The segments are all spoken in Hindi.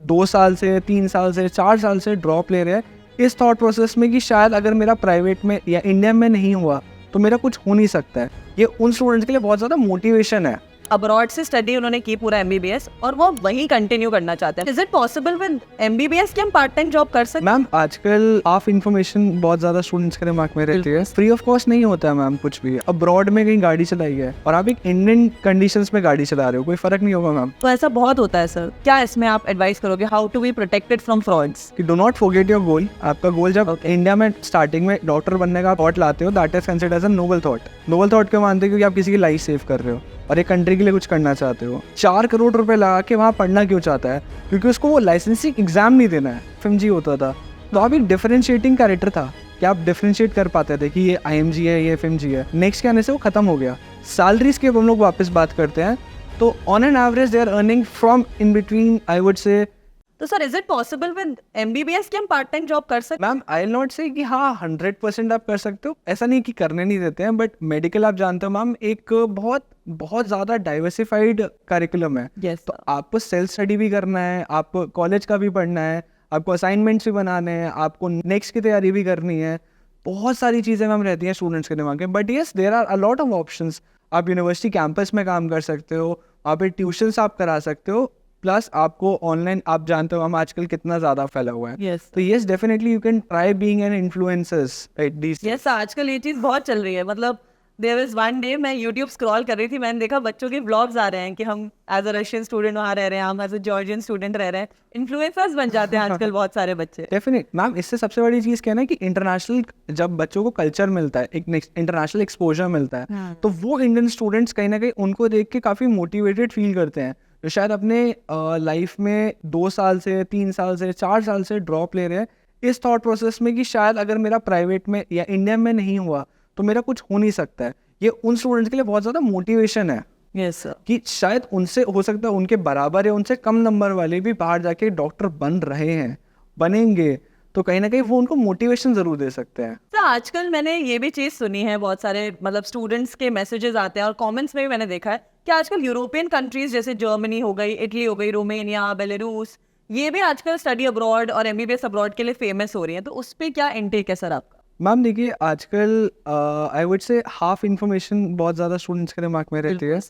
2 साल से 3 साल से 4 साल से ड्रॉप ले रहे हैं इस थॉट प्रोसेस में कि शायद अगर मेरा प्राइवेट में या इंडिया में नहीं हुआ तो मेरा कुछ हो नहीं सकता है। ये उन स्टूडेंट्स के लिए बहुत ज़्यादा मोटिवेशन है। अब्रॉड से स्टडी उन्होंने की पूरा एमबीबीएस और वो वहीं कंटिन्यू करना चाहते हैं। Is it possible with MBBS कि हम पार्ट टाइम जॉब कर सकते हैं? मैम आजकल हाफ इन्फॉर्मेशन बहुत ज़्यादा स्टूडेंट्स के दिमाग में रहती है। फ्री ऑफ कॉस्ट नहीं होता है मैम कुछ भी। अब्रॉड में कहीं गाड़ी चलाई है और आप एक इंडियन कंडीशंस में गाड़ी चला रहे हो, कोई फर्क नहीं होगा मैम। तो ऐसा बहुत होता है सर, क्या इसमें आप एडवाइस करोगे how to be protected from frauds? कि do not forget your goal. आपका गोल जब इंडिया में स्टार्टिंग में डॉक्टर बनने का थॉट लाते हो, that is considered as a noble thought. Noble thought क्यों मानते हो? क्योंकि आप किसी की लाइफ सेव कर रहे हो और एक कंट्री के लिए कुछ करना चाहते हो। 4 करोड़ रुपए लगा के वहाँ पढ़ना क्यों चाहता है? क्योंकि उसको वो लाइसेंसिंग एग्जाम नहीं देना है। FMG होता था तो आप एक डिफरेंशिएटिंग कैरेक्टर था कि आप डिफरेंशिएट कर पाते थे कि ये IMG है, ये FMG है। नेक्स्ट के आने से वो खत्म हो गया। सैलरीज की हम लोग वापस बात करते हैं तो on an average they are earning from in between I would say. तो sir is it possible with MBBS कि हम पार्ट टाइम जॉब कर सकते हैं? मैम आई विल नॉट से कि हाँ 100% आप कर सकते हो, ऐसा नहीं कि करने नहीं देते हैं, बट मेडिकल आप जानते हो मैम एक बहुत बहुत ज़्यादा डाइवर्सिफाइड करिकुलम है। Yes, तो आपको सेल्फ स्टडी भी करना है, आपको कॉलेज का भी पढ़ना है, आपको असाइनमेंट्स भी बनाने हैं, आपको नेक्स्ट की तैयारी भी करनी है। बहुत सारी चीज़ें मैम रहती हैं स्टूडेंट्स के दिमाग में। But yes there are a lot of options. आप यूनिवर्सिटी कैंपस में काम कर सकते हो, वहाँ पे ट्यूशन्स आप करा सकते हो, प्लस आपको ऑनलाइन आप जानते हो हम आजकल कितना ज़्यादा फैला हुआ है। Yes. तो yes definitely you can try being an influencers right. Yes आजकल ये चीज़ बहुत चल रही है। मतलब देयर इज वन डे मैं यूट्यूब स्क्रॉल कर रही थी, मैंने देखा बच्चों के व्लॉग्स आ रहे हैं कि हम एज अ रशियन स्टूडेंट वहाँ रह रहे हैं, हम एज अ जॉर्जियन स्टूडेंट रह रहे हैं। इन्फ्लुएंसर्स बन जाते हैं आजकल बहुत सारे बच्चे। डेफिनेट मैम, इससे सबसे बड़ी चीज़ क्या है ना कि इंटरनेशनल जब बच्चों को कल्चर मिलता है, एक इंटरनेशनल एक्सपोजर मिलता है, तो वो इंडियन स्टूडेंट्स कहीं ना कहीं उनको देख के काफ़ी मोटिवेटेड फील करते हैं। जो शायद अपने लाइफ में 2 साल से 3 साल से 4 साल से ड्रॉप ले रहे हैं इस थॉट प्रोसेस में कि शायद अगर मेरा प्राइवेट में या इंडिया में नहीं हुआ तो मेरा कुछ हो नहीं सकता है। ये उन स्टूडेंट्स के लिए बहुत ज़्यादा मोटिवेशन है। Yes sir. कि शायद उनसे हो सकता है उनके बराबर या उनसे कम नंबर वाले भी बाहर जाके डॉक्टर बन रहे हैं, बनेंगे, तो कहीं ना कहीं वो उनको मोटिवेशन ज़रूर दे सकते हैं। तो आजकल मैंने ये भी चीज़ सुनी है, बहुत सारे मतलब स्टूडेंट्स के मैसेजेस आते हैं और कमेंट्स में भी मैंने देखा है कि आजकल यूरोपियन कंट्रीज जैसे जर्मनी हो गई, इटली हो गई, रोमेनिया, बेलारूस, ये भी आजकल स्टडी अब्रॉड और एमबीबीएस अब्रॉड के लिए फेमस हो रही है। तो उस पर क्या इनटेक है सर आपका? मैम देखिए आजकल आई वुड से हाफ इंफॉर्मेशन बहुत ज़्यादा स्टूडेंट्स के दिमाग में रहती है।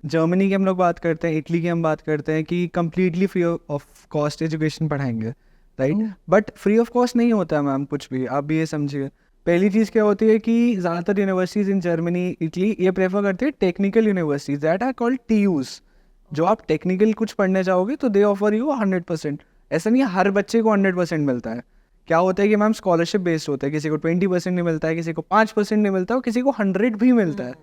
जर्मनी की हम लोग बात करते हैं, इटली की हम बात करते हैं कि completely free of cost education पढ़ाएंगे, right. But free of cost नहीं होता है मैम कुछ भी, आप भी ये समझिए। पहली चीज़ क्या होती है कि ज़्यादातर यूनिवर्सिटीज़ इन जर्मनी, इटली ये प्रेफर करती है technical universities that are called TUs। जो आप टेक्निकल कुछ पढ़ने जाओगे तो दे ऑफर यू 100%। ऐसा नहीं है हर बच्चे को 100% मिलता है। क्या होता है कि मैम स्कॉलरशिप बेस्ड होता है, किसी को 20% नहीं मिलता है, किसी को 5% नहीं मिलता है और किसी को 100 भी मिलता है,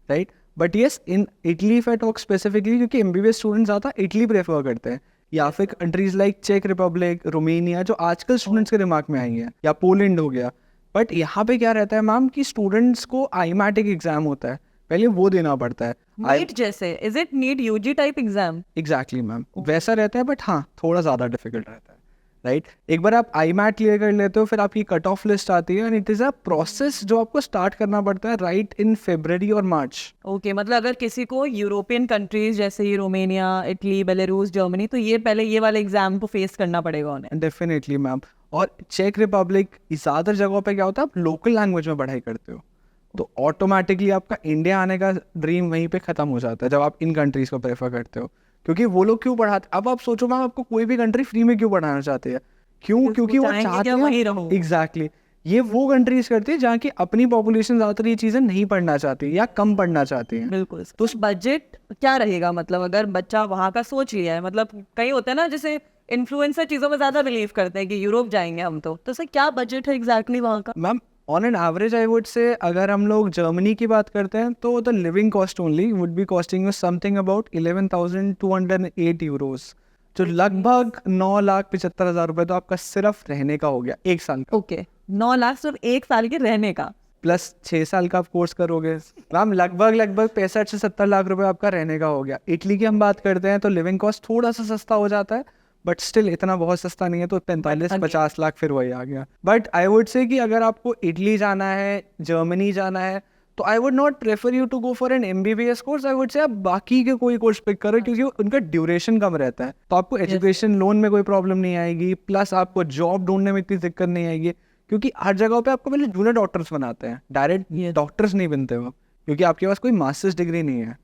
right. But yes in Italy if I talk specifically, क्योंकि MBBS स्टूडेंट ज़्यादा इटली प्रेफर करते हैं, या फिर कंट्रीज लाइक चेक रिपब्लिक, रोमेनिया जो आजकल स्टूडेंट्स के दिमाग में आई हैं, या पोलैंड हो गया। बट यहाँ पे क्या रहता है मैम कि स्टूडेंट्स को IMAT एक एग्जाम होता है, पहले वो देना पड़ता है। नीट जैसे, is it NEET UG type exam? Exactly ma'am, वैसा रहता है, बट हाँ थोड़ा ज़्यादा डिफिकल्ट रहता है, राइट। एक बार आप IMAT क्लियर कर लेते हो, फिर आपकी कट ऑफ लिस्ट आती है and it is a process जो आपको स्टार्ट करना पड़ता है राइट इन February और March। ओके, मतलब अगर किसी को यूरोपियन कंट्रीज जैसे ही रोमेनिया, इटली, बेलारूस, जर्मनी, तो ये पहले ये वाले एग्जाम को फेस करना पड़ेगा उन्हें। Definitely ma'am. और चेक रिपब्लिक, ज़्यादातर जगहों पे क्या होता है आप लोकल लैंग्वेज में पढ़ाई करते हो, तो ऑटोमेटिकली आपका इंडिया आने का ड्रीम वहीं पे ख़त्म हो जाता है जब आप इन कंट्रीज़ को प्रेफर करते हो। क्योंकि वो लोग क्यों पढ़ाते, अब आप सोचो मैम आपको कोई भी कंट्री फ्री में क्यों पढ़ाना चाहते हैं? क्यों? क्योंकि वो चाहते हैं एग्जैक्टली ये वो कंट्रीज करती है जहाँ की अपनी पॉपुलेशन ज़्यादातर ये चीज़ें नहीं पढ़ना चाहती या कम पढ़ना चाहती है। बिल्कुल। तो उस बजट क्या रहेगा? मतलब अगर बच्चा वहाँ का सोच लिया है, मतलब कई होते हैं ना जैसे इन्फ्लुएंसर चीज़ों में ज़्यादा बिलीव करते हैं कि यूरोप जाएंगे हम, तो सर क्या बजट है एग्जैक्टली वहाँ का? Ma'am on an average I would से अगर हम लोग जर्मनी की बात करते हैं तो the living cost only would be costing something about 11,208 euros, जो लगभग 9,75,000 रुपये तो आपका सिर्फ रहने का हो गया 1 साल का। ओके, 9 लाख सिर्फ 1 साल के रहने का, प्लस 6 साल का आप कोर्स करोगे मैम, लगभग 65 से 70 लाख रुपए आपका रहने का हो गया। इटली की हम बात करते हैं तो लिविंग कॉस्ट थोड़ा सा सस्ता हो जाता है, बट स्टिल इतना बहुत सस्ता नहीं है, तो 45-50 लाख फिर वही आ गया। बट आई वुड से कि अगर आपको इटली जाना है, जर्मनी जाना है, तो I would not prefer you to go for an MBBS course, I would say आप बाकी के कोई कोर्स पिक करो, क्योंकि उनका ड्यूरेशन कम रहता है, तो आपको एजुकेशन लोन में कोई प्रॉब्लम नहीं आएगी, प्लस आपको जॉब ढूंढने में इतनी दिक्कत नहीं आएगी, क्योंकि हर जगह पे आपको पहले जूनियर डॉक्टर्स बनाते हैं, डायरेक्ट डॉक्टर्स नहीं बनते वो, क्योंकि आपके पास कोई मास्टर्स डिग्री नहीं है।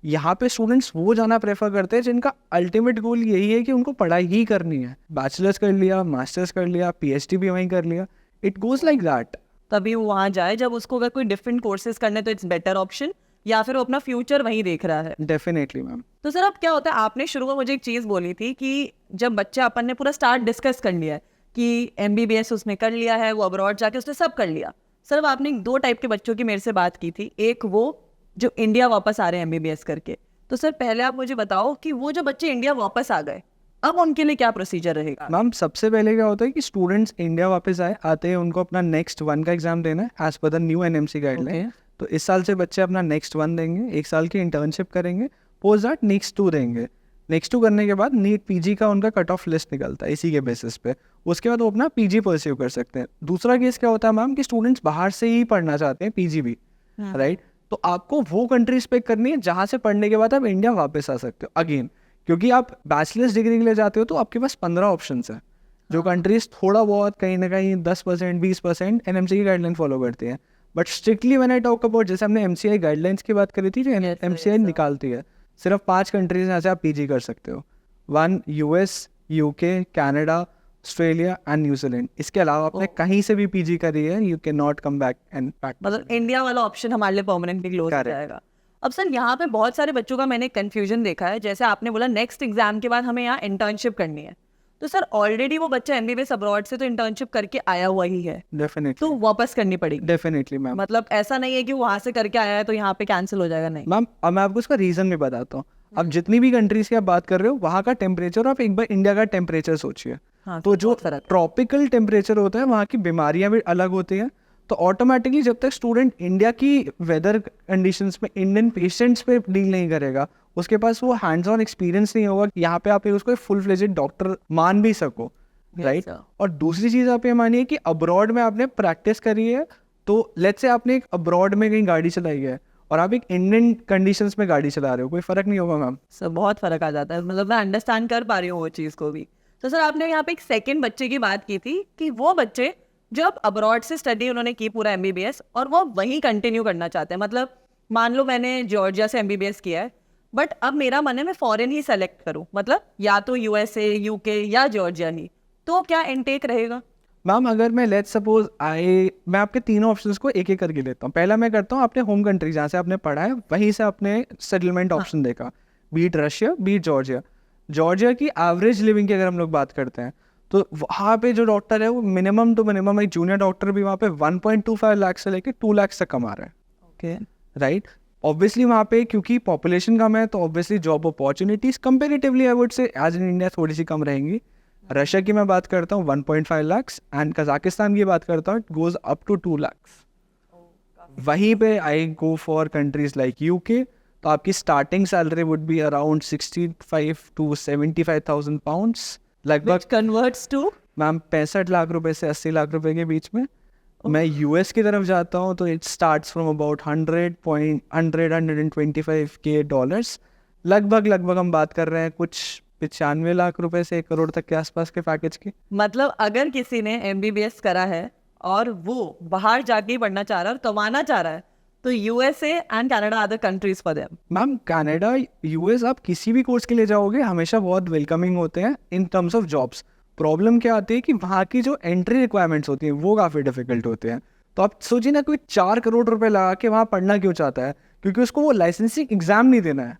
यहाँ पे स्टूडेंट्स वो जाना प्रेफर करते हैं जिनका अल्टीमेट गोल यही है कि उनको पढ़ाई ही करनी है, बैचलर्स कर लिया, मास्टर्स कर लिया, PhD भी वहीं कर लिया, इट गोज लाइक दैट। तभी वो वहाँ जाए जब उसको अगर कोई डिफरेंट कोर्सेज करने तो इट्स बेटर ऑप्शन, या फिर वो अपना फ्यूचर वहीं देख रहा है। Definitely ma'am. तो सर अब क्या होता है, आपने शुरू में मुझे एक चीज़ बोली थी कि जब बच्चा अपन ने पूरा स्टार्ट डिस्कस कर लिया है कि MBBS उसने कर लिया है, वो अब्रॉड जाके उसने सब कर लिया। सर अब आपने 2 टाइप के बच्चों की मेरे से बात की थी, एक वो जो इंडिया वापस आ रहे हैं MBBS करके। तो सर पहले आप मुझे बताओ कि वो जो बच्चे इंडिया वापस आ गए, अब उनके लिए क्या प्रोसीजर रहेगा? मैम सबसे पहले क्या होता है कि स्टूडेंट्स इंडिया वापस आते हैं, उनको अपना नेक्स्ट 1 का एग्जाम देना है as per the new NMC guideline. तो इस साल से बच्चे अपना नेक्स्ट 1 देंगे, 1 साल की इंटर्नशिप करेंगे, पोस्ट दैट नेक्स्ट 2 देंगे। नेक्स्ट 2 करने के बाद नीट PG का उनका कट ऑफ लिस्ट निकलता है इसी के बेसिस पे, उसके बाद वो अपना PG परस्यू कर सकते हैं। दूसरा केस क्या होता है मैम कि स्टूडेंट्स बाहर से ही पढ़ना चाहते हैं PG भी, राइट? तो आपको वो कंट्रीज पिक करनी है जहाँ से पढ़ने के बाद आप इंडिया वापस आ सकते हो अगेन, क्योंकि आप बैचलर्स डिग्री के लिए जाते हो तो आपके पास 15 ऑप्शंस हैं, जो कंट्रीज थोड़ा बहुत कहीं ना कहीं 10% 20% NMC की गाइडलाइन फॉलो करती हैं, but strictly when I talk about, जैसे हमने MCI गाइडलाइंस की बात करी थी, जो MCI निकालती है, सिर्फ 5 कंट्रीज यहाँ से आप PG कर सकते हो, 1 US, UK, Canada, Australia and New Zealand. इसके अलावा आपने कहीं से भी PG करी है, you can not come back and मतलब इंडिया वाला ऑप्शन हमारे लिए परमानेंटली क्लोज हो जाएगा। अब सर यहाँ पे बहुत सारे बच्चों का मैंने कंफ्यूजन देखा है, जैसे आपने बोला नेक्स्ट एग्जाम के बाद हमें यहाँ इंटर्नशिप करनी है, तो सर ऑलरेडी वो बच्चा MBBS अब्रॉड से तो इंटर्नशिप करके आया हुआ ही है, डेफिनेटली तो वापस करनी पड़ेगी? Definitely ma'am. मतलब ऐसा नहीं है कि वहां से करके आया है तो यहाँ पे कैंसिल हो जाएगा, नहीं मैम अब मैं आपको इसका रीजन भी बताता हूँ। अब जितनी भी कंट्रीज की आप बात कर रहे हो, वहाँ का टेम्परेचर, आप एक बार इंडिया का टेम्परेचर सोचिए। हाँ, तो जो फर्क ट्रॉपिकल टेम्परेचर होता है, वहाँ की बीमारियां भी अलग होती हैं, तो ऑटोमेटिकली जब तक स्टूडेंट इंडिया की वेदर कंडीशंस में इंडियन पेशेंट्स पे डील नहीं करेगा, उसके पास वो हैंड्स ऑन एक्सपीरियंस नहीं होगा, यहाँ पे आप उसको फुल फ्लेजेड डॉक्टर मान भी सको, राइट? और दूसरी चीज़ आप ये मानिए कि अब्रॉड में आपने प्रैक्टिस करी है, तो लेट्स से आपने एक अब्रॉड में कहीं गाड़ी चलाई है और आप एक इंडियन कंडीशंस में गाड़ी चला रहे हो, कोई फर्क नहीं होगा मैम। सर बहुत फर्क आ जाता है, मतलब मैं अंडरस्टैंड कर पा रही हूँ वो चीज़ को भी। तो सर आपने यहाँ पे एक सेकंड बच्चे की बात की थी कि वो बच्चे जो अब अब्रॉड से स्टडी उन्होंने की पूरा MBBS और वो वहीं कंटिन्यू करना चाहते हैं, मतलब मान लो मैंने जॉर्जिया से MBBS किया है, बट अब मेरा मन है मैं फॉरेन ही सेलेक्ट करूँ, मतलब या तो USA, UK या जॉर्जिया ही, तो क्या इनटेक रहेगा? मैम अगर मैं लेट्स सपोज मैं आपके तीनों ऑप्शंस को एक एक करके लेता हूँ। पहला मैं करता हूँ अपने होम कंट्री जहाँ से आपने पढ़ा है, वहीं से आपने सेटलमेंट ऑप्शन देखा, be it Russia be it Georgia. Georgia की एवरेज लिविंग की अगर हम लोग बात करते हैं, तो वहाँ पे जो डॉक्टर है वो मिनिमम टू मिनिमम, एक जूनियर डॉक्टर भी वहाँ पे 1.25 लाख से लेके 2 लाख तक कमा रहा है, ओके राइट? ऑब्वियसली वहाँ पे क्योंकि पॉपुलेशन कम है, तो obviously job opportunities comparatively I would say as in India थोड़ी सी कम रहेंगी। रशिया की मैं बात करता हूँ 1.5 लाख, एंड कजाकिस्तान की बात करता हूँ it goes up to 2 lakh. वहीं पे I go for countries like UK, तो आपकी starting salary would be around 65 to 75,000 pounds, लगभग कन्वर्ट्स टू मैम 65 लाख रुपए से 80 लाख रुपए के बीच में। मैं US की तरफ जाता हूँ तो it starts from about 125K dollars, लगभग हम बात कर रहे हैं कुछ 95 लाख रुपए से 1 करोड़ तक के आसपास के पैकेज की। मतलब अगर किसी ने MBBS करा है और वो बाहर जाके पढ़ना चाह रहा है और कमाना चाह रहा है, तो USA and Canada other countries for them. Ma'am Canada US आप किसी भी कोर्स के लिए जाओगे हमेशा बहुत वेलकमिंग होते हैं in terms of jobs. Problem क्या आती है कि वहाँ की जो एंट्री रिक्वायरमेंट्स होती हैं वो काफ़ी डिफिकल्ट होते हैं। तो आप सोचिए ना, कोई 4 करोड़ रुपए लगा के वहाँ पढ़ना क्यों चाहता है? क्योंकि उसको वो लाइसेंसिंग एग्जाम नहीं देना है।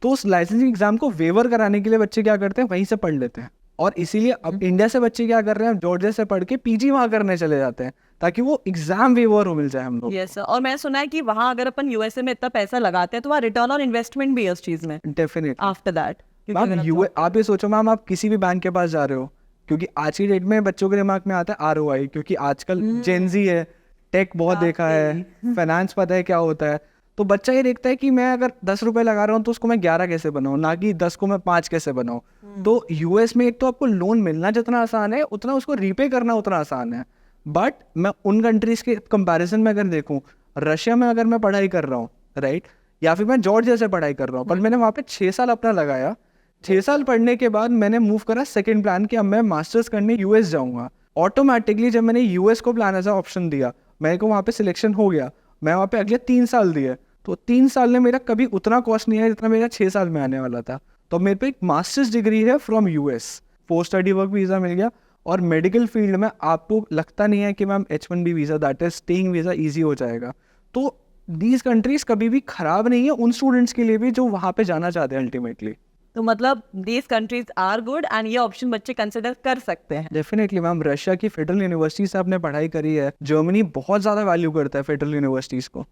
तो उस लाइसेंसिंग एग्जाम को वेवर कराने के लिए बच्चे क्या करते हैं, वहीं से पढ़ लेते हैं। और इसीलिए अब इंडिया से बच्चे क्या कर रहे हैं, जॉर्जिया से पढ़ के PG वहाँ करने चले जाते हैं ताकि वो एग्जाम वेवर हो मिल जाए हम लोग। यस और मैं सुना है कि वहाँ अगर अपन USA में इतना पैसा लगाते हैं तो वहाँ रिटर्न ऑन इन्वेस्टमेंट भी है उस चीज में डेफिनेटली आफ्टर दैट। मैम आप ये सोचो मैम, आप किसी भी बैंक के पास जा रहे हो, क्योंकि आज की डेट में बच्चों के दिमाग में आता है ROI, क्योंकि आजकल जेनजी है, टेक बहुत देखा है, फाइनेंस पता है क्या होता है। तो बच्चा ये देखता है कि मैं अगर 10 रुपए लगा रहा हूँ तो उसको मैं 11 कैसे बनाऊँ, ना कि 10 को मैं 5 कैसे बनाऊँ। तो US में एक तो आपको लोन मिलना जितना आसान है, उतना उसको रीपे करना उतना आसान है। बट मैं उन कंट्रीज के कंपैरिजन में अगर देखूँ, रशिया में अगर मैं पढ़ाई कर रहा हूँ राइट, या फिर मैं जॉर्जिया से पढ़ाई कर रहा हूँ, पर मैंने वहाँ पे 6 साल अपना लगाया, 6 साल पढ़ने के बाद मैंने मूव करा सेकंड प्लान कि अब मैं मास्टर्स करने यूएस जाऊँगा। ऑटोमेटिकली जब मैंने यूएस को प्लान एज ऑप्शन दिया, मेरे को वहाँ पे सिलेक्शन हो गया, मैं वहाँ पे अगले 3 साल दिए, तो 3 साल में मेरा कभी उतना कॉस्ट नहीं आया जितना मेरा 6 साल में आने वाला था। तो मेरे पे एक मास्टर्स डिग्री है from US, post study work visa मिल गया, और मेडिकल फील्ड में आपको लगता नहीं है कि ma'am H1B visa that is staying visa easy हो जाएगा। तो दीज कंट्रीज कभी भी ख़राब नहीं है उन स्टूडेंट्स के लिए भी जो वहाँ पे जाना चाहते हैं अल्टीमेटली। तो मतलब these countries are good and ये ऑप्शन बच्चे कंसिडर कर सकते हैं। डेफिनेटली मैम, रशिया की फेडरल यूनिवर्सिटी से आपने पढ़ाई करी है, जर्मनी बहुत ज़्यादा वैल्यू करता है फेडरल यूनिवर्सिटीज़ को।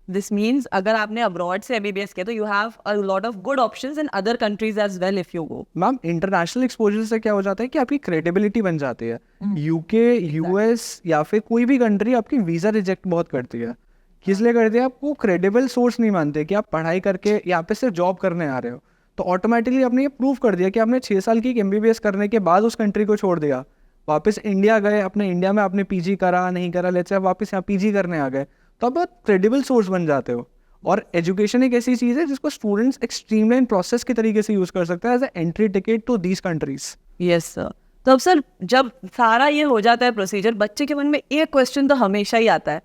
दिस मीन्स अगर आपने अब्रॉड से MBBS किया तो you have a lot of good options in other countries as well if you go. Ma'am international exposure से क्या हो जाता है कि आपकी क्रेडिबिलिटी बन जाती है। यूके, यूएस या फिर कोई भी कंट्री आपकी वीज़ा रिजेक्ट बहुत करती है। किस लिए करती है? आपको क्रेडिबल सोर्स नहीं मानते कि आप पढ़ाई करके यहाँ पे सिर्फ जॉब करने आ रहे हो। तो ऑटोमेटिकली आपने ये प्रूव कर दिया कि आपने 6 साल की MBBS करने के बाद उस कंट्री को छोड़ दिया, वापस इंडिया गए, अपने इंडिया में आपने PG करा नहीं करा, लेट्स से वापस यहाँ PG करने आ गए, तो आप बहुत क्रेडिबल सोर्स बन जाते हो। और एजुकेशन एक ऐसी चीज़ है जिसको स्टूडेंट्स एक स्ट्रीमलाइन प्रोसेस के तरीके से यूज़ कर सकते हैं as a entry ticket to these countries. Yes sir. तो अब सर जब सारा ये हो जाता है प्रोसीजर, बच्चे के मन में एक क्वेश्चन तो हमेशा ही आता है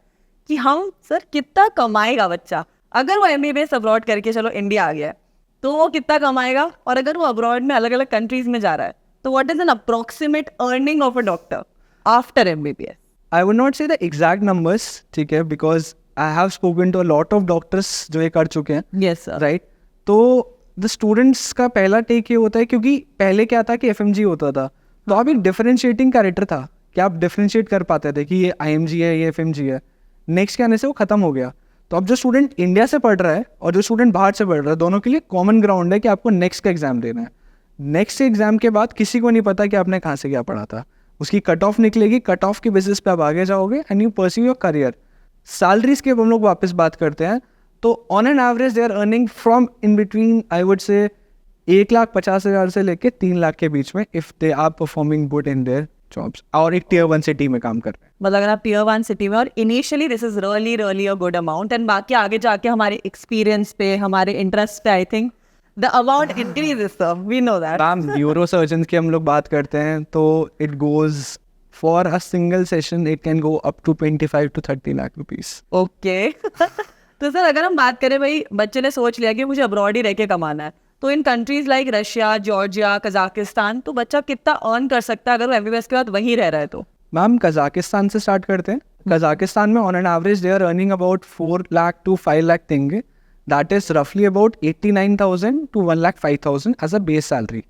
कि हम सर कितना कमाएगा बच्चा अगर वो MBBS अब्रॉड करके चलो इंडिया आ गया है, तो वो कितना कमाएगा, और अगर वो अब्रॉड में अलग अलग कंट्रीज में जा रहा है तो what is an approximate earning of a doctor after MBBS? I would not say the exact numbers, ठीक है, because I have spoken to a lot of doctors जो ये कर चुके हैं। Yes sir. राइट, तो द स्टूडेंट्स का पहला टेक ये होता है, क्योंकि पहले क्या था कि FMG होता था, तो आप एक डिफरेंशिएटिंग कैरेक्टर था कि आप डिफरेंशिएट कर पाते थे कि ये IMG है, ये FMG है। नेक्स्ट के आने से वो खत्म हो गया। तो अब जो स्टूडेंट इंडिया से पढ़ रहा है और जो स्टूडेंट बाहर से पढ़ रहा है, दोनों के लिए कॉमन ग्राउंड है कि आपको नेक्स्ट का एग्जाम देना है। नेक्स्ट एग्जाम के बाद किसी को नहीं पता कि आपने कहाँ से क्या पढ़ा था, उसकी कट ऑफ निकलेगी, कट ऑफ के बेसिस पे आप आगे जाओगे and you pursue your career. Salaries की हम लोग वापस बात करते हैं, तो on an average they are earning from in between I would say 1,50,000 से लेके 3 लाख के बीच में, if they are performing good in their jobs और एक Tier 1 सिटी में काम कर रहे हैं। मतलब अगर आप Tier 1 सिटी में, और initially this is really a good amount, and बाकी आगे जाके हमारे एक्सपीरियंस पे, हमारे इंटरेस्ट पे, I think the amount increases sir, we know that. Ma'am neurosurgeon की हम लोग बात करते हैं तो it goes for a single session it can go up to 25 to 30 lakh rupees. Okay तो सर अगर हम बात करें, भाई बच्चे ने सोच लिया कि मुझे अब्रॉड ही रह के कमाना है, तो इन countries like Russia, Georgia, Kazakhstan, तो बच्चा कितना अर्न कर सकता है अगर वो MBBS के बाद वहीं रह रहा है? तो मैम कजाकिस्तान से स्टार्ट करते हैं। कजाकिस्तान में on an average they are earning about 4 lakh to 5 lakh देंगे, दैट इज रफली about 89,000 to 1,05,000 as a base salary.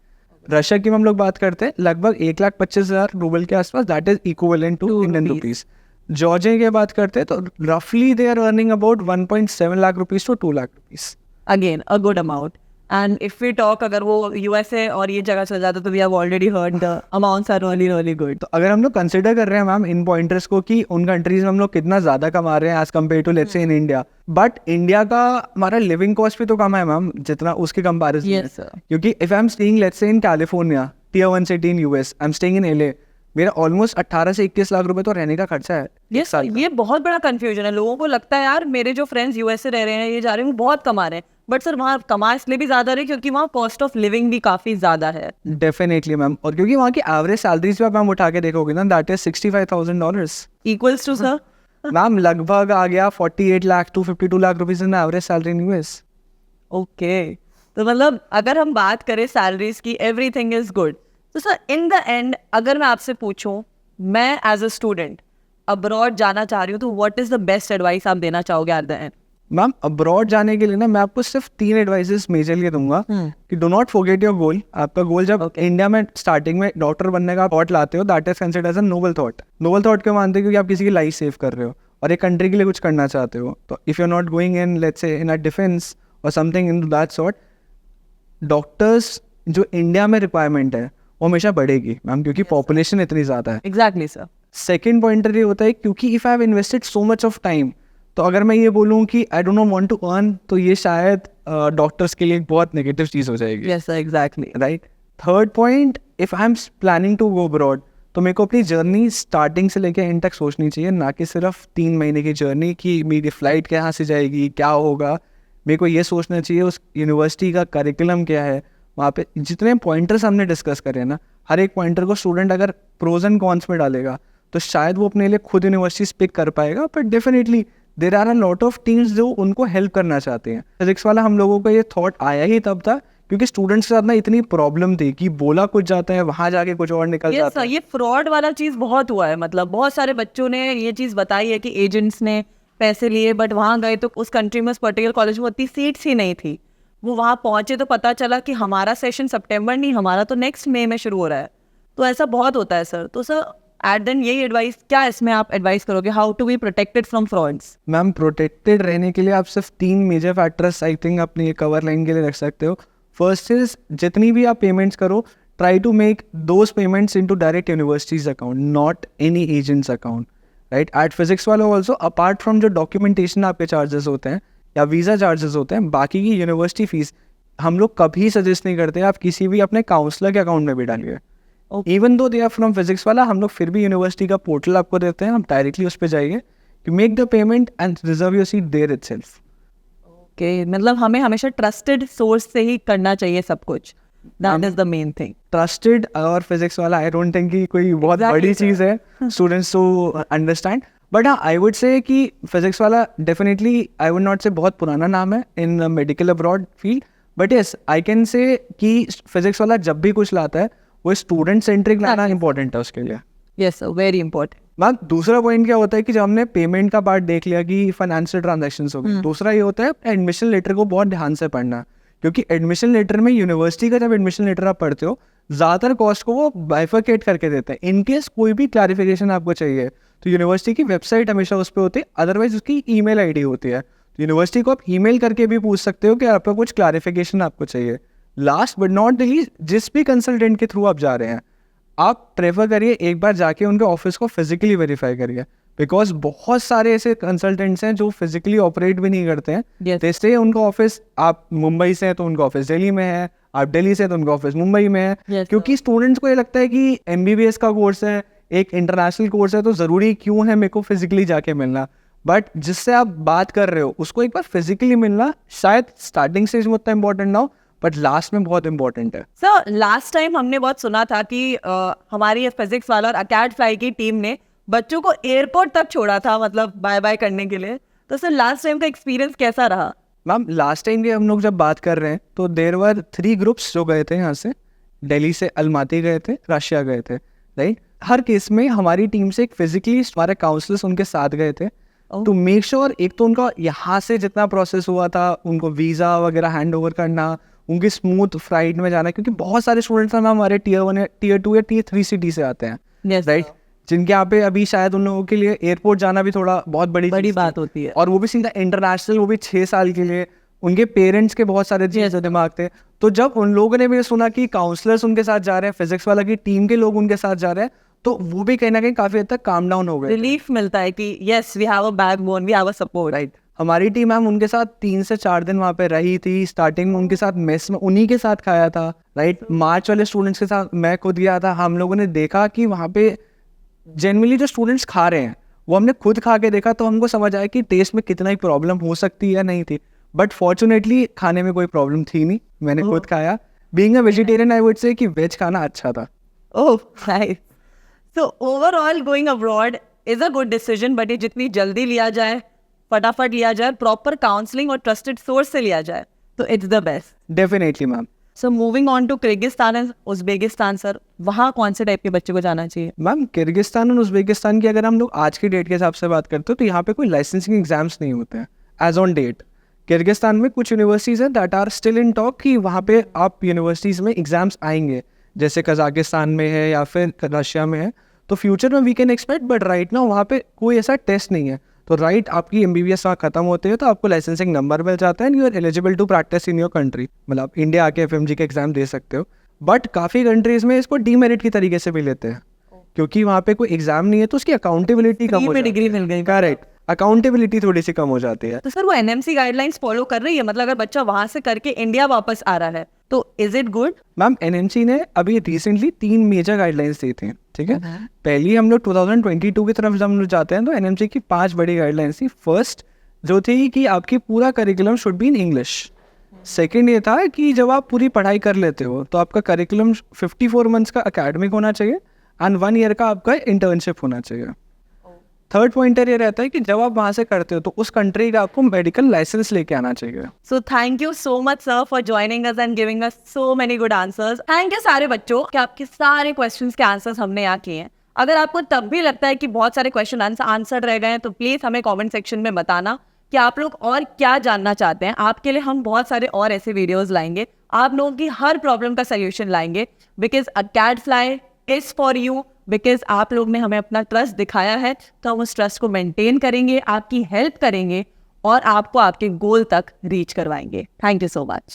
Russia की हम लोग बात करते हैं लगभग 1,25,000 रूबल के आसपास, that is equivalent to Indian rupees. Georgia की बात करते हैं तो रफली they are earning about 1.7 lakh rupees to 2 lakh rupees. Again a good amount. And if we talk, अगर वो USA और ये जगह चल जाता तो we have already heard the amounts are really good. तो अगर हम लोग कंसिडर कर रहे हैं मैम इन पॉइंटर्स को कि उन कंट्रीज में हम लोग कितना ज्यादा कमा रहे हैं as compare to let's say in India, but India का हमारा लिविंग कॉस्ट भी तो कम है मैम जितना उसके कंपैरिजन में। Yes, sir. क्योंकि if I am staying let's say in California Tier 1 city in US, I am staying in LA, मेरा ऑलमोस्ट 18 से 21 लाख रुपए तो रहने का खर्चा है। Yes, ये बहुत बड़ा कंफ्यूजन है। लोगों को लगता है यार मेरे जो फ्रेंड्स USA रह रहे हैं, ये जा रहे हैं, वो बहुत कमा रहे हैं, बट सर वहाँ कमा इसलिए भी ज्यादा रहे क्योंकि वहाँ कॉस्ट ऑफ लिविंग भी काफी ज्यादा है। डेफिनेटली मैम, और क्योंकि वहाँ की एवरेज सैलरीज भी आप मैम उठा के देखोगे ना, that is $65,000 equals to sir ma'am लगभग आ गया 48 lakh to 52 lakh rupees in average salary in US। Okay तो मतलब अगर हम बात करें सैलरीज की, एवरीथिंग इज गुड, तो सर इन द एंड अगर मैं आपसे पूछूं, मैं एज अ स्टूडेंट अब्रॉड जाना चाह रही हूँ, तो what is the best advice आप देना चाहोगे at the end? Ma'am abroad जाने के लिए ना मैं आपको सिर्फ 3 एडवाइसेस मेजरली दूंगा कि do not forget your goal. आपका गोल जब इंडिया में स्टार्टिंग में डॉक्टर बनने का थॉट लाते हो, that is considered as a noble thought. Noble thought क्यों मानते हो? क्योंकि आप किसी की लाइफ सेव कर रहे हो और एक कंट्री के लिए कुछ करना चाहते हो। तो if you are not going in let's say in a defence और something in that sort, doctors जो इंडिया में रिक्वायरमेंट है वो हमेशा बढ़ेगी मैम, क्योंकि पॉपुलेशन इतनी ज़्यादा है। Exactly sir. सेकेंड पॉइंटर ये होता है क्योंकि if I have invested so much of time, तो अगर मैं ये बोलूँ कि I don't want to earn, तो ये शायद डॉक्टर्स के लिए एक बहुत नेगेटिव चीज़ हो जाएगी। Yes sir, exactly. Right. Third point, if I am planning to go abroad, तो मेरे को अपनी जर्नी स्टार्टिंग से लेकर एंड तक सोचनी चाहिए, ना कि सिर्फ 3 महीने की जर्नी कि मेरी फ़्लाइट कहाँ से जाएगी, क्या होगा। मेरे को ये सोचना चाहिए उस यूनिवर्सिटी का करिकुलम क्या है, वहाँ पे जितने पॉइंटर्स हमने डिस्कस करे हैं ना, हर एक पॉइंटर को स्टूडेंट अगर प्रोज एंड कॉन्स में डालेगा तो शायद वो अपने लिए खुद यूनिवर्सिटीज पिक कर पाएगा। But definitely there are a lot of teams जो उनको हेल्प करना चाहते हैं। फिजिक्स वाला हम लोगों को ये थॉट आया ही तब था क्योंकि स्टूडेंट्स के साथ ना इतनी प्रॉब्लम थी कि बोला कुछ जाता है, वहाँ जाके कुछ और निकल जाता है। ये फ्रॉड वाला चीज बहुत हुआ है, मतलब बहुत सारे बच्चों ने ये चीज बताई है कि एजेंट्स ने पैसे लिए, बट वहाँ गए तो उस कंट्री में, उस पर्टिकुलर कॉलेज में उतनी सीट्स ही नहीं थी। वो वहाँ पहुंचे तो पता चला कि हमारा सेशन सितंबर नहीं, हमारा तो नेक्स्ट मई में शुरू हो रहा है। तो ऐसा बहुत होता है सर। तो सर एट देन यही एडवाइस, क्या इसमें आप एडवाइस करोगे, how to be protected from frauds? Ma'am protected रहने के लिए आप सिर्फ 3 मेजर फैक्टर्स आई थिंक अपनी कवर लाइन के लिए रख सकते हो। फर्स्ट इज जितनी भी आप पेमेंट्स करो, try to make those payments into direct universities account, not any agents account, right. At Physics Wallah also apart from जो डॉक्यूमेंटेशन आपके चार्जेस होते हैं या वीज़ा चार्जेस होते हैं, बाकी की यूनिवर्सिटी फीस हम लोग कभी सजेस्ट नहीं करते आप किसी भी अपने काउंसलर के अकाउंट में भी डालिए। Even though they are from physics वाला, हम लोग फिर भी यूनिवर्सिटी का पोर्टल आपको देते हैं, आप डायरेक्टली उस पर जाइए, you make the payment and reserve your seat there itself. Okay, मतलब हमें हमेशा ट्रस्टेड सोर्स से ही करना चाहिए सब कुछ, that is the main thing. Trusted और फिजिक्स वाला आई डोंट थिंक कि कोई बहुत बड़ी चीज़ है स्टूडेंट्स टू अंडरस्टैंड। बट हाँ, आई वुड से कि फिजिक्स वाला डेफिनेटली, आई वुड नॉट से बहुत पुराना नाम है इन medical abroad field, but yes I can say कि फिजिक्स वाला जब भी कुछ लाता है वो स्टूडेंट सेंट्रिक लाना इंपॉर्टेंट है उसके लिए। Yes sir, very important. Ma'am दूसरा पॉइंट क्या होता है कि जब हमने पेमेंट का पार्ट देख लिया कि फाइनेंशियल ट्रांजैक्शंस हो गए, दूसरा ये होता है एडमिशन लेटर को बहुत ध्यान से पढ़ना, क्योंकि एडमिशन लेटर में यूनिवर्सिटी का जब एडमिशन लेटर आप पढ़ते हो ज़्यादातर कॉस्ट को वो बाइफरकेट करके देते हैं। इनकेस कोई भी क्लैरिफिकेशन आपको चाहिए तो यूनिवर्सिटी की वेबसाइट हमेशा उस पर होती है, अदरवाइज उसकी ईमेल आईडी होती है, तो यूनिवर्सिटी को आप ईमेल करके भी पूछ सकते हो कि आपका कुछ क्लैरिफिकेशन आपको चाहिए। Last but not the least, जिस भी कंसल्टेंट के थ्रू आप जा रहे हैं आप प्रेफर करिए एक बार जाके उनके ऑफिस को फिजिकली वेरीफाई करिए, बिकॉज बहुत सारे ऐसे कंसल्टेंट्स हैं जो फिजिकली ऑपरेट भी नहीं करते हैं। जैसे उनका ऑफिस, आप मुंबई से हैं तो उनका ऑफिस दिल्ली में है, आप दिल्ली से तो उनका ऑफिस मुंबई में है। क्योंकि स्टूडेंट्स को ये लगता है कि MBBS का कोर्स है, एक इंटरनेशनल कोर्स है, तो ज़रूरी क्यों है मेरे को फिजिकली जाके मिलना। बट जिससे आप बात कर रहे हो उसको एक बार फिजिकली मिलना शायद स्टार्टिंग स्टेज में उतना इंपॉर्टेंट ना हो, बट लास्ट में बहुत इंपॉर्टेंट है। सर लास्ट टाइम हमने बहुत सुना था कि हमारी फिजिक्स वाला और अकेड फ्लाई की टीम ने बच्चों को एयरपोर्ट तक छोड़ा था, मतलब बाय बाय करने के लिए। तो सर लास्ट टाइम का एक्सपीरियंस कैसा रहा? मैम लास्ट टाइम की हम लोग जब बात कर रहे हैं तो देयर वर 3 ग्रुप्स जो गए थे यहाँ से, दिल्ली से अलमाती गए थे, रशिया गए थे, राइट। हर केस में हमारी टीम से एक फिजिकली हमारे काउंसलर्स उनके साथ गए थे टू मेक श्योर, एक तो उनका यहाँ से जितना प्रोसेस हुआ था, उनको वीज़ा वगैरह हैंड ओवर करना, उनकी स्मूथ फ्लाइट में जाना, क्योंकि बहुत सारे स्टूडेंट्स हैं हमारे Tier 1 या Tier 2 या Tier 3 सिटी से आते हैं, राइट, जिनके यहाँ पे अभी शायद उन लोगों के लिए एयरपोर्ट जाना भी थोड़ा बहुत बड़ी बात होती है, और वो भी सीधा इंटरनेशनल, वो भी 6 साल के लिए। उनके पेरेंट्स के बहुत सारे चीज़ें दिमाग थे। तो जब उन लोगों ने भी सुना कि काउंसलर्स उनके साथ जा रहे हैं, फिजिक्स वाला की टीम के लोग उनके साथ जा रहे हैं, तो वो भी कहीं ना कहीं काफ़ी हद तक काम डाउन हो गए, रिलीफ मिलता है कि yes we have a backbone, we have a support, right. हमारी टीम मैम उनके साथ 3 से 4 दिन वहाँ पे रही थी। स्टार्टिंग में उनके साथ मेस में उन्हीं के साथ खाया था, राइट। मार्च वाले स्टूडेंट्स के साथ मैं खुद गया था। हम लोगों ने देखा कि वहाँ पे जनरली जो स्टूडेंट्स खा रहे हैं वो हमने खुद खा के देखा, तो हमको समझ आया कि टेस्ट में कितना ही प्रॉब्लम हो सकती है, नहीं थी। बट फॉर्चुनेटली खाने में कोई प्रॉब्लम थी नहीं, मैंने खुद खाया। Being a vegetarian I would से कि वेज खाना अच्छा था। Oh nice. So overall going abroad is a good decision, but ये जितनी जल्दी लिया जाए, फटाफट लिया जाए, प्रॉपर काउंसलिंग और ट्रस्टेड सोर्स से लिया जाए, तो it's the best. Definitely ma'am. So moving on to Kyrgyzstan and Uzbekistan, sir वहाँ कौन से टाइप के बच्चे को जाना चाहिए? मैम किर्गिस्तान और उज़्बेकिस्तान की अगर हम लोग आज की डेट के हिसाब से बात करते हो तो यहाँ पे कोई लाइसेंसिंग एग्जाम्स नहीं होते हैं एज ऑन डेट। किर्गिस्तान में कुछ यूनिवर्सिटीज़ हैं that are still in talk कि वहाँ पे आप यूनिवर्सिटीज़ में एग्जाम्स आएंगे, जैसे कजाकिस्तान में है या फिर रशिया में है, तो फ्यूचर में we can expect. But right ना वहाँ पे कोई ऐसा टेस्ट नहीं है। तो राइट आपकी MBBS वहाँ खत्म होती है तो आपको लाइसेंसिंग नंबर मिल जाता है and you are eligible to practise in your country, मतलब इंडिया आके FMG के एग्जाम दे सकते हो। बट काफ़ी कंट्रीज़ में इसको डीमेरिट की तरीके से भी लेते हैं, क्योंकि वहाँ पे कोई एग्जाम नहीं है तो उसकी अकाउंटेबिलिटी कम हो जाती है। डिग्री मिल गई। करेक्ट। अकाउंटेबिलिटी थोड़ी सी कम हो जाती है। तो सर वो एनएमसी गाइडलाइंस फॉलो कर रही है, मतलब अगर बच्चा वहां से करके इंडिया वापस आ रहा है तो is it good? Ma'am NMC ने अभी रिसेंटली 3 मेजर गाइडलाइंस दी थी, ठीक है। पहली हम लोग 2022 की तरफ जब हम लोग जाते हैं तो एनएमसी की 5 बड़ी गाइडलाइंस थी। फर्स्ट जो थी कि आपकी पूरा curriculum should be in English. Second ये था कि जब आप पूरी पढ़ाई कर लेते हो तो आपका करिकुलम 54 मंथ्स का अकेडमिक होना चाहिए एंड 1 ईयर का आपका इंटर्नशिप होना चाहिए। थर्ड पॉइंटर ये रहता है कि जब आप वहाँ से करते हो तो उस कंट्री का आपको मेडिकल लाइसेंस लेके आना चाहिए। So thank you so much sir for joining us and giving us so many good answers. Thank you सारे बच्चों कि आपके सारे questions के answers हमने यहाँ किए हैं। अगर आपको तब भी लगता है कि बहुत सारे क्वेश्चन आंसर रह गए हैं तो प्लीज़ हमें कमेंट सेक्शन में बताना कि आप लोग और क्या जानना चाहते हैं। आपके लिए हम बहुत सारे और ऐसे वीडियोस लाएंगे, आप लोगों की हर प्रॉब्लम का सोल्यूशन लाएंगे, because a cat fly is for you. Because आप लोग ने हमें अपना ट्रस्ट दिखाया है तो हम उस ट्रस्ट को मेंटेन करेंगे, आपकी हेल्प करेंगे और आपको आपके गोल तक रीच करवाएंगे। Thank you so much.